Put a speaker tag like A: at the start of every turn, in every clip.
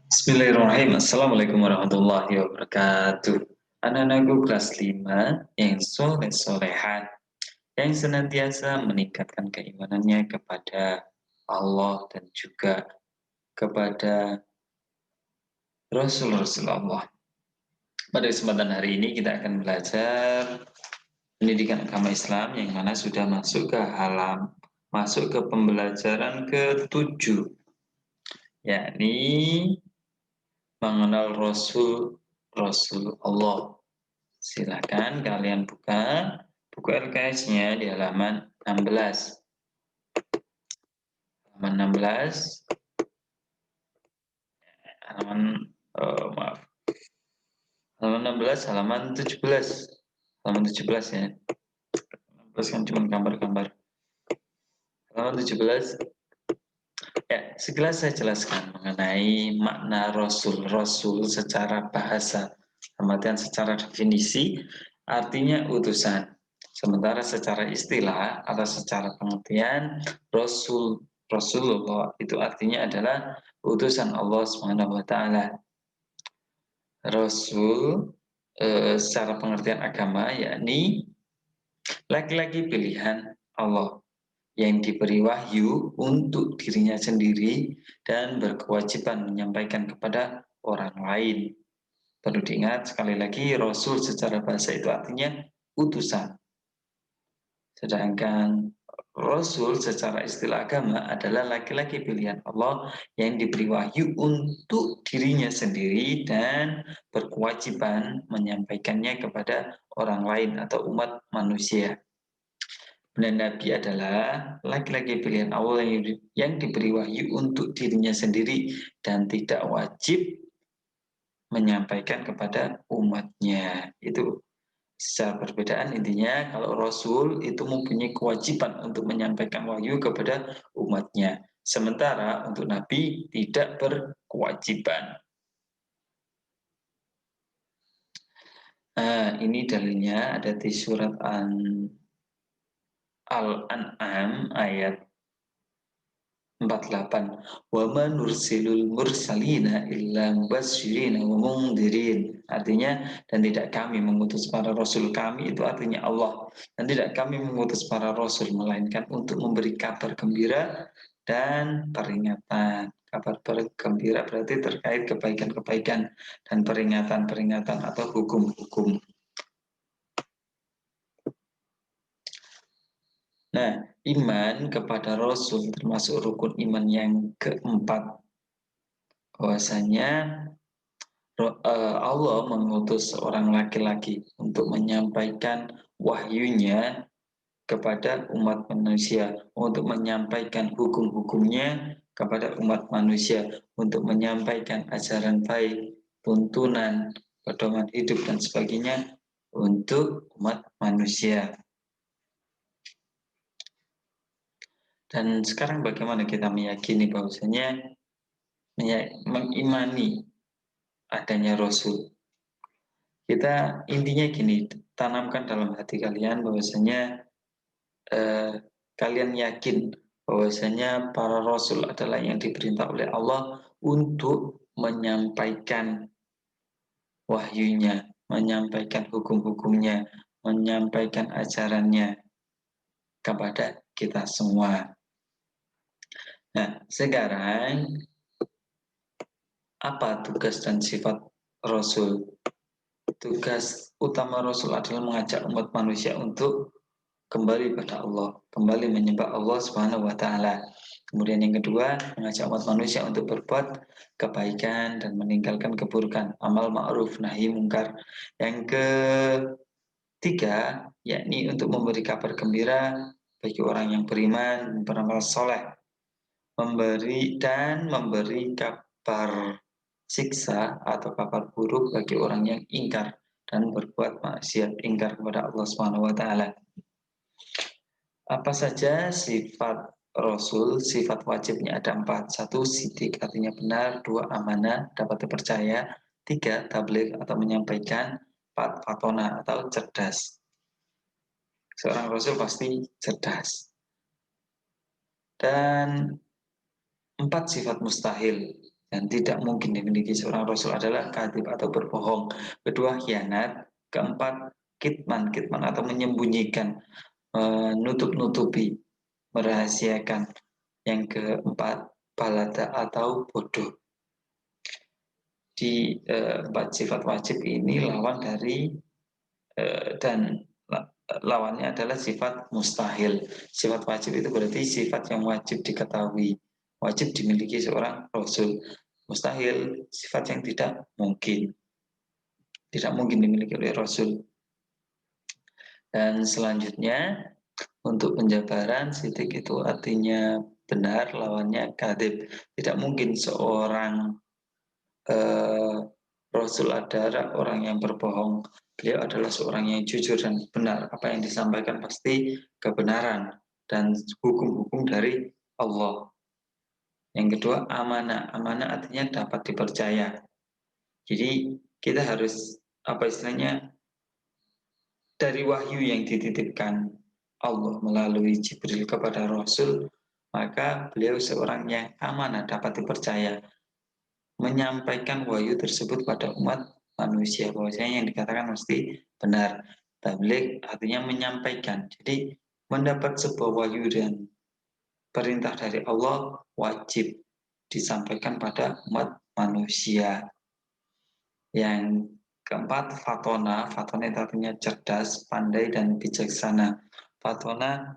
A: Bismillahirrahmanirrahim. Assalamualaikum warahmatullahi wabarakatuh. Anak-anakku kelas 5 yang soleh-solehan, yang senantiasa meningkatkan keimanannya kepada Allah dan juga kepada Rasul-Rasul Allah. Pada kesempatan hari ini kita akan belajar pendidikan agama Islam yang mana sudah masuk ke pembelajaran ke-7, yakni mengenal Rasul Allah. Silakan kalian buka buku LKS-nya di halaman 16. Halaman 16, halaman maaf. Halaman 16, halaman 17. Halaman 17 ya. 16 kan cuma gambar-gambar. Halaman 17. Ya, sekilas saya jelaskan mengenai makna Rasul secara bahasa. Artian secara definisi, artinya utusan. Sementara secara istilah atau secara pengertian, Rasulullah itu artinya adalah utusan Allah Subhanahu wa taala. Rasul secara pengertian agama yakni laki-laki pilihan Allah yang diberi wahyu untuk dirinya sendiri dan berkewajiban menyampaikan kepada orang lain. Perlu diingat sekali lagi, Rasul secara bahasa itu artinya utusan. Sedangkan Rasul secara istilah agama adalah laki-laki pilihan Allah yang diberi wahyu untuk dirinya sendiri dan berkewajiban menyampaikannya kepada orang lain atau umat manusia. Dan Nabi adalah laki-laki pilihan Allah yang diberi wahyu untuk dirinya sendiri dan tidak wajib menyampaikan kepada umatnya. Itu secara perbedaan, intinya kalau Rasul itu mempunyai kewajiban untuk menyampaikan wahyu kepada umatnya. Sementara untuk Nabi tidak berkewajiban. Nah, ini dalilnya ada di surat Al-An'am ayat 48. Wa ma nursilul mursalina illa mubasyirina wa mundhirin. Artinya, dan tidak kami mengutus para rasul, kami itu artinya Allah, dan tidak kami mengutus para rasul melainkan untuk memberi kabar gembira dan peringatan. Kabar gembira berarti terkait kebaikan-kebaikan dan peringatan-peringatan atau hukum-hukum. Nah, iman kepada Rasul termasuk rukun iman yang keempat. Bahwasanya Allah mengutus seorang laki-laki untuk menyampaikan wahyunya kepada umat manusia, untuk menyampaikan hukum-hukumnya kepada umat manusia, untuk menyampaikan ajaran baik, tuntunan, pedoman hidup, dan sebagainya untuk umat manusia. Dan sekarang bagaimana kita meyakini bahwasanya mengimani adanya Rasul? Kita intinya gini, tanamkan dalam hati kalian bahwasanya kalian yakin bahwasanya para Rasul adalah yang diperintah oleh Allah untuk menyampaikan wahyunya, menyampaikan hukum-hukumnya, menyampaikan ajarannya kepada kita semua. Nah, sekarang apa tugas dan sifat Rasul? Tugas utama Rasul adalah mengajak umat manusia untuk kembali pada Allah, kembali menyembah Allah Subhanahu wa taala. Kemudian yang kedua, mengajak umat manusia untuk berbuat kebaikan dan meninggalkan keburukan, amal ma'ruf nahi mungkar. Yang ketiga, yakni untuk memberi kabar gembira bagi orang yang beriman, beramal soleh, memberi kabar siksa atau kabar buruk bagi orang yang ingkar dan berbuat maksiat, ingkar kepada Allah Subhanahu wa taala. Apa saja sifat Rasul? Sifat wajibnya ada 4. 1. Sidik, artinya benar. 2. Amanah, dapat dipercaya. 3. Tabligh atau menyampaikan. 4. Fatona atau cerdas. Seorang Rasul pasti cerdas. Dan 4 sifat mustahil. dan tidak mungkin dimiliki seorang rasul adalah kadhib atau berbohong. Kedua, khianat. Keempat, kitman atau menyembunyikan, menutup-nutupi, merahasiakan. Yang keempat, balada atau bodoh. Di empat sifat wajib ini lawan dari dan lawannya adalah sifat mustahil. Sifat wajib itu berarti sifat yang wajib diketahui, wajib dimiliki seorang rasul. Mustahil, sifat yang tidak mungkin dimiliki oleh rasul. Dan selanjutnya, untuk penjabaran, sidik itu artinya benar, lawannya kadzib. Tidak mungkin seorang rasul adalah orang yang berbohong. Beliau adalah seorang yang jujur dan benar. Apa yang disampaikan pasti kebenaran dan hukum-hukum dari Allah. Yang kedua, amanah. Amanah artinya dapat dipercaya. Jadi kita harus, apa istilahnya, dari wahyu yang dititipkan Allah melalui Jibril kepada Rasul, maka beliau seorang yang amanah, dapat dipercaya, menyampaikan wahyu tersebut pada umat manusia, bahwasanya yang dikatakan mesti benar. Tabligh artinya menyampaikan. Jadi mendapat sebuah wahyu dan perintah dari Allah wajib disampaikan pada umat manusia. Yang keempat, fatona. Fatona itu artinya cerdas, pandai, dan bijaksana. Fatona,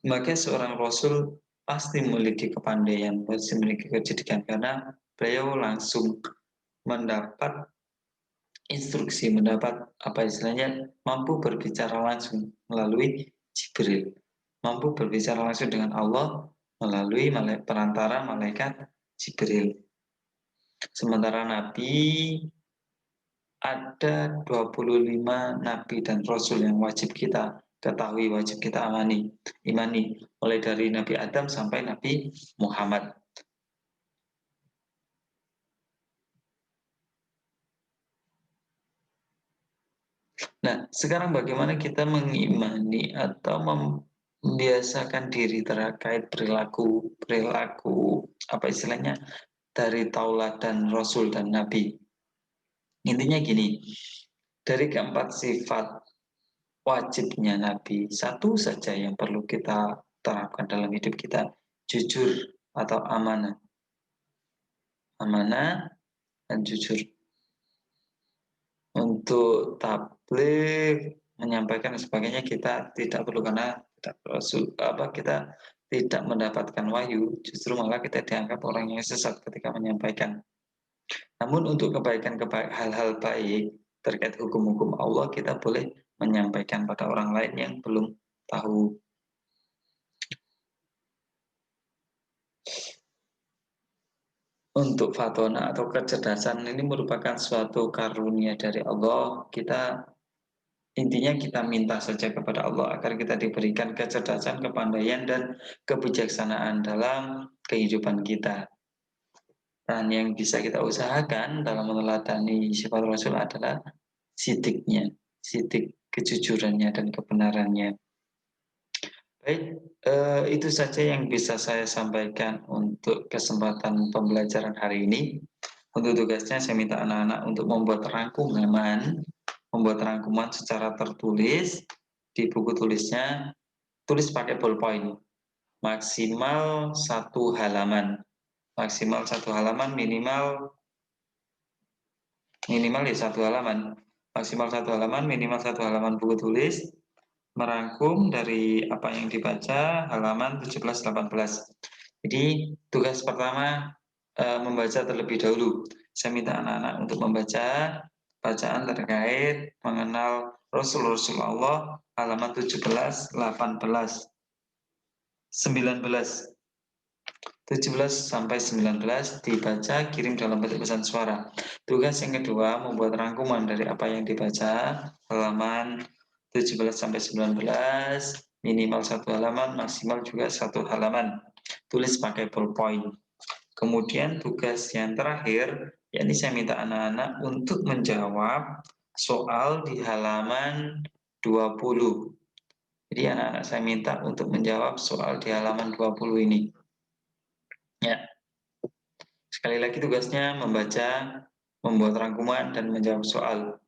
A: maka seorang rasul pasti memiliki kepandaian, pasti memiliki kecerdikan, karena beliau langsung mendapat instruksi, mendapat, apa istilahnya, mampu berbicara langsung melalui Jibril, mampu berbicara langsung dengan Allah melalui perantara malaikat Jibril. Sementara Nabi, ada 25 Nabi dan Rasul yang wajib kita ketahui, wajib kita imani, mulai dari Nabi Adam sampai Nabi Muhammad. Nah, sekarang bagaimana kita mengimani atau membiasakan diri terkait perilaku apa istilahnya, dari tauladan Rasul dan Nabi. Intinya gini, dari keempat sifat wajibnya Nabi, satu saja yang perlu kita terapkan dalam hidup kita, jujur atau amanah. Amanah dan jujur. Untuk tabligh, menyampaikan dan sebagainya, kita tidak perlu, karena kita tidak mendapatkan wahyu, justru malah kita dianggap orang yang sesat ketika menyampaikan. Namun untuk hal-hal baik terkait hukum-hukum Allah, kita boleh menyampaikan pada orang lain yang belum tahu. Untuk fatona atau kecerdasan ini merupakan suatu karunia dari Allah. Intinya kita minta saja kepada Allah agar kita diberikan kecerdasan, kepandaian, dan kebijaksanaan dalam kehidupan kita. Dan yang bisa kita usahakan dalam meneladani sifat Rasul adalah sidik kejujurannya dan kebenarannya. Baik, itu saja yang bisa saya sampaikan untuk kesempatan pembelajaran hari ini. Untuk tugasnya saya minta anak-anak untuk membuat rangkuman secara tertulis di buku tulisnya, tulis pakai ballpoint, maksimal 1 halaman, minimal ya 1 halaman, maksimal 1 halaman, minimal 1 halaman buku tulis, merangkum dari apa yang dibaca halaman 17-18. Jadi tugas pertama, membaca terlebih dahulu. Saya minta anak-anak untuk membaca bacaan terkait mengenal Rasul-Rasul Allah halaman 17, 18, 19. 17 sampai 19 dibaca, kirim dalam bentuk pesan suara. Tugas yang kedua, membuat rangkuman dari apa yang dibaca halaman 17 sampai 19, minimal 1 halaman, maksimal juga 1 halaman. Tulis pakai ballpoint. Kemudian tugas yang terakhir, yakni saya minta anak-anak untuk menjawab soal di halaman 20. Jadi anak-anak saya minta untuk menjawab soal di halaman 20 ini. Ya. Sekali lagi tugasnya membaca, membuat rangkuman, dan menjawab soal.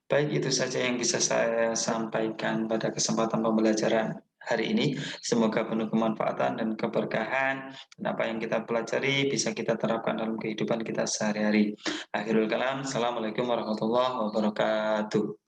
A: Baik, itu saja yang bisa saya sampaikan pada kesempatan pembelajaran hari ini. Semoga penuh kemanfaatan dan keberkahan, dan apa yang kita pelajari bisa kita terapkan dalam kehidupan kita sehari-hari. Akhirul kalam, Assalamualaikum warahmatullahi wabarakatuh.